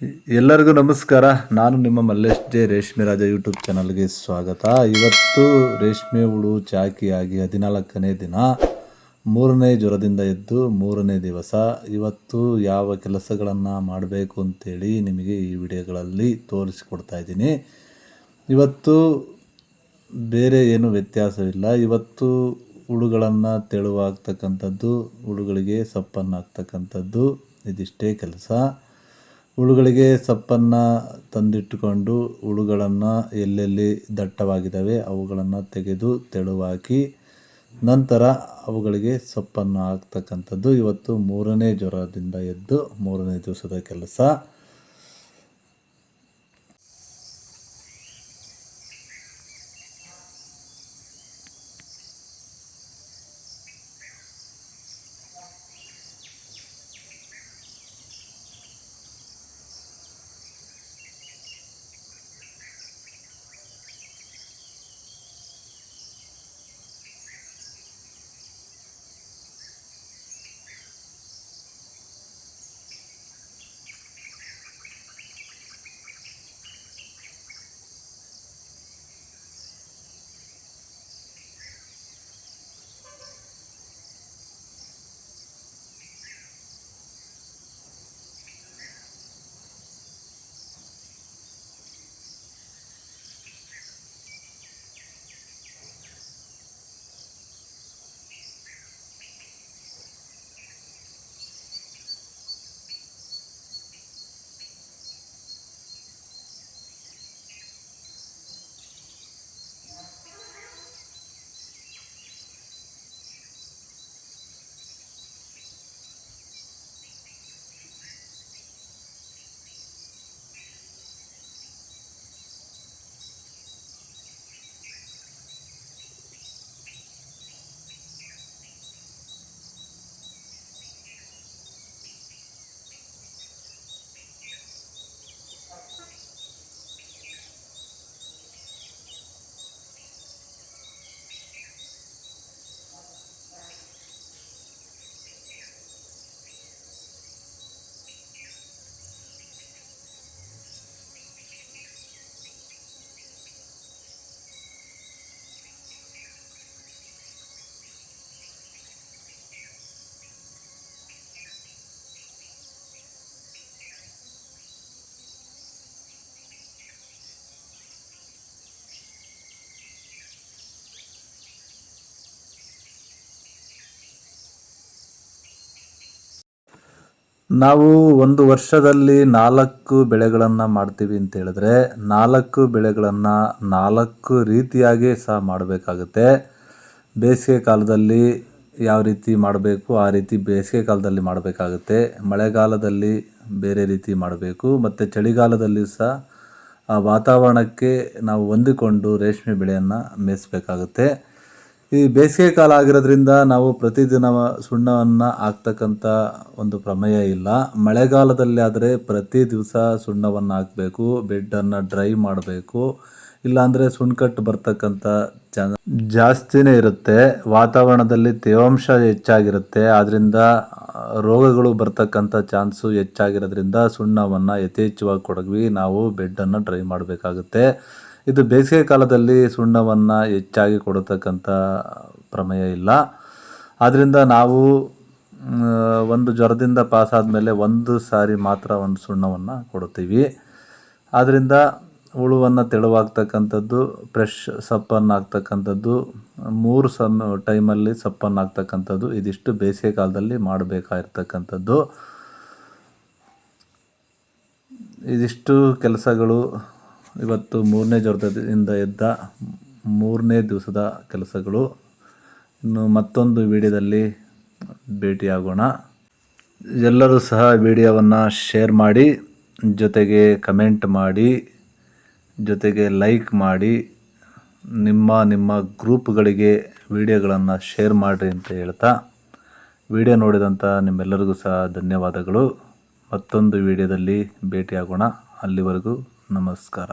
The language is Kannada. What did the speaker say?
ಎಲ್ಲರಿಗೂ ನಮಸ್ಕಾರ. ನಾನು ನಿಮ್ಮ ಮಲ್ಲೇಶ್ ಜೆ ರೇಷ್ಮೆ ರಾಜ ಯೂಟ್ಯೂಬ್ ಚಾನಲ್ಗೆ ಸ್ವಾಗತ. ಇವತ್ತು ರೇಷ್ಮೆ ಹುಳು ಚಾಕಿಯಾಗಿ 14ನೇ ದಿನ, 3ನೇ ಜ್ವರದಿಂದ ಎದ್ದು 3ನೇ ದಿವಸ. ಇವತ್ತು ಯಾವ ಕೆಲಸಗಳನ್ನು ಮಾಡಬೇಕು ಅಂತೇಳಿ ನಿಮಗೆ ಈ ವಿಡಿಯೋಗಳಲ್ಲಿ ತೋರಿಸಿಕೊಡ್ತಾ ಇದ್ದೀನಿ. ಇವತ್ತು ಬೇರೆ ಏನು ವ್ಯತ್ಯಾಸವಿಲ್ಲ. ಇವತ್ತು ಹುಳುಗಳನ್ನು ತೆಳುವಾಗ್ತಕ್ಕಂಥದ್ದು, ಹುಳುಗಳಿಗೆ ಸಪ್ಪನ್ನು ಹಾಕ್ತಕ್ಕಂಥದ್ದು, ಇದಿಷ್ಟೇ ಕೆಲಸ. ಹುಳುಗಳಿಗೆ ಸಪ್ಪನ್ನು ತಂದಿಟ್ಟುಕೊಂಡು ಹುಳುಗಳನ್ನು ಎಲ್ಲೆಲ್ಲಿ ದಟ್ಟವಾಗಿದ್ದಾವೆ ಅವುಗಳನ್ನು ತೆಗೆದು ತೆಳುವಾಕಿ ನಂತರ ಅವುಗಳಿಗೆ ಸಪ್ಪನ್ನು ಹಾಕ್ತಕ್ಕಂಥದ್ದು ಇವತ್ತು 3ನೇ ಜ್ವರದಿಂದ ಎದ್ದು 3ನೇ ದಿವಸದ ಕೆಲಸ. ನಾವು ಒಂದು ವರ್ಷದಲ್ಲಿ 4 ಬೆಳೆಗಳನ್ನು ಮಾಡ್ತೀವಿ ಅಂತ ಹೇಳಿದ್ರೆ 4 ಬೆಳೆಗಳನ್ನು 4 ರೀತಿಯಾಗಿ ಸಹ ಮಾಡಬೇಕಾಗುತ್ತೆ. ಬೇಸಿಗೆ ಕಾಲದಲ್ಲಿ ಯಾವ ರೀತಿ ಮಾಡಬೇಕು ಆ ರೀತಿ ಬೇಸಿಗೆ ಕಾಲದಲ್ಲಿ ಮಾಡಬೇಕಾಗುತ್ತೆ. ಮಳೆಗಾಲದಲ್ಲಿ ಬೇರೆ ರೀತಿ ಮಾಡಬೇಕು ಮತ್ತು ಚಳಿಗಾಲದಲ್ಲಿ ಸಹ ಆ ವಾತಾವರಣಕ್ಕೆ ನಾವು ಹೊಂದಿಕೊಂಡು ರೇಷ್ಮೆ ಬೆಳೆಯನ್ನು ಮೇಯಿಸಬೇಕಾಗುತ್ತೆ. ಈ ಬೇಸಿಗೆ ಕಾಲ ಆಗಿರೋದ್ರಿಂದ ನಾವು ಪ್ರತಿದಿನ ಸುಣ್ಣವನ್ನು ಹಾಕ್ತಕ್ಕಂಥ ಒಂದು ಪ್ರಮೇಯ ಇಲ್ಲ. ಮಳೆಗಾಲದಲ್ಲಿ ಆದರೆ ಪ್ರತಿ ದಿವಸ ಸುಣ್ಣವನ್ನು ಹಾಕಬೇಕು, ಬೆಡ್ಡನ್ನು ಡ್ರೈ ಮಾಡಬೇಕು. ಇಲ್ಲಾಂದರೆ ಸುಣ್ಕಟ್ಟು ಬರ್ತಕ್ಕಂಥ ಜಾಸ್ತಿನೇ ಇರುತ್ತೆ. ವಾತಾವರಣದಲ್ಲಿ ತೇವಾಂಶ ಹೆಚ್ಚಾಗಿರುತ್ತೆ. ಆದ್ದರಿಂದ ರೋಗಗಳು ಬರ್ತಕ್ಕಂಥ ಚಾನ್ಸು ಹೆಚ್ಚಾಗಿರೋದ್ರಿಂದ ಸುಣ್ಣವನ್ನು ಯಥೇಚ್ಛವಾಗಿ ಕೊಡಗಿ ನಾವು ಬೆಡ್ಡನ್ನು ಡ್ರೈ ಮಾಡಬೇಕಾಗುತ್ತೆ. ಇದು ಬೇಸಿಗೆ ಕಾಲದಲ್ಲಿ ಸುಣ್ಣವನ್ನು ಹೆಚ್ಚಾಗಿ ಕೊಡತಕ್ಕಂಥ ಪ್ರಮೇಯ ಇಲ್ಲ. ಆದ್ದರಿಂದ ನಾವು ಒಂದು ಜ್ವರದಿಂದ ಪಾಸಾದಮೇಲೆ ಒಂದು ಸಾರಿ ಮಾತ್ರ ಒಂದು ಸುಣ್ಣವನ್ನು ಕೊಡ್ತೀವಿ. ಆದ್ದರಿಂದ ಹುಳುವನ್ನು ತೆಳುವಾಗ್ತಕ್ಕಂಥದ್ದು, ಫ್ರೆಶ್ ಸಪ್ಪನ್ನು ಹಾಕ್ತಕ್ಕಂಥದ್ದು, 3 ಟೈಮಲ್ಲಿ ಸಪ್ಪನ್ನು ಹಾಕ್ತಕ್ಕಂಥದ್ದು, ಇದಿಷ್ಟು ಬೇಸಿಗೆ ಕಾಲದಲ್ಲಿ ಮಾಡಬೇಕಾಗಿರ್ತಕ್ಕಂಥದ್ದು. ಇದಿಷ್ಟು ಕೆಲಸಗಳು ಇವತ್ತು 3ನೇ ಜ್ವರದಿಂದ ಎದ್ದ 3ನೇ ದಿವಸದ ಕೆಲಸಗಳು. ಇನ್ನು ಮತ್ತೊಂದು ವಿಡಿಯೋದಲ್ಲಿ ಭೇಟಿಯಾಗೋಣ. ಎಲ್ಲರೂ ಸಹ ವಿಡಿಯೋವನ್ನು ಶೇರ್ ಮಾಡಿ, ಜೊತೆಗೆ ಕಮೆಂಟ್ ಮಾಡಿ, ಜೊತೆಗೆ ಲೈಕ್ ಮಾಡಿ, ನಿಮ್ಮ ಗ್ರೂಪ್ಗಳಿಗೆ ವಿಡಿಯೋಗಳನ್ನು ಶೇರ್ ಮಾಡಿರಿ ಅಂತ ಹೇಳ್ತಾ ವಿಡಿಯೋ ನೋಡಿದಂಥ ನಿಮ್ಮೆಲ್ಲರಿಗೂ ಸಹ ಧನ್ಯವಾದಗಳು. ಮತ್ತೊಂದು ವಿಡಿಯೋದಲ್ಲಿ ಭೇಟಿಯಾಗೋಣ. ಅಲ್ಲಿವರೆಗೂ ನಮಸ್ಕಾರ.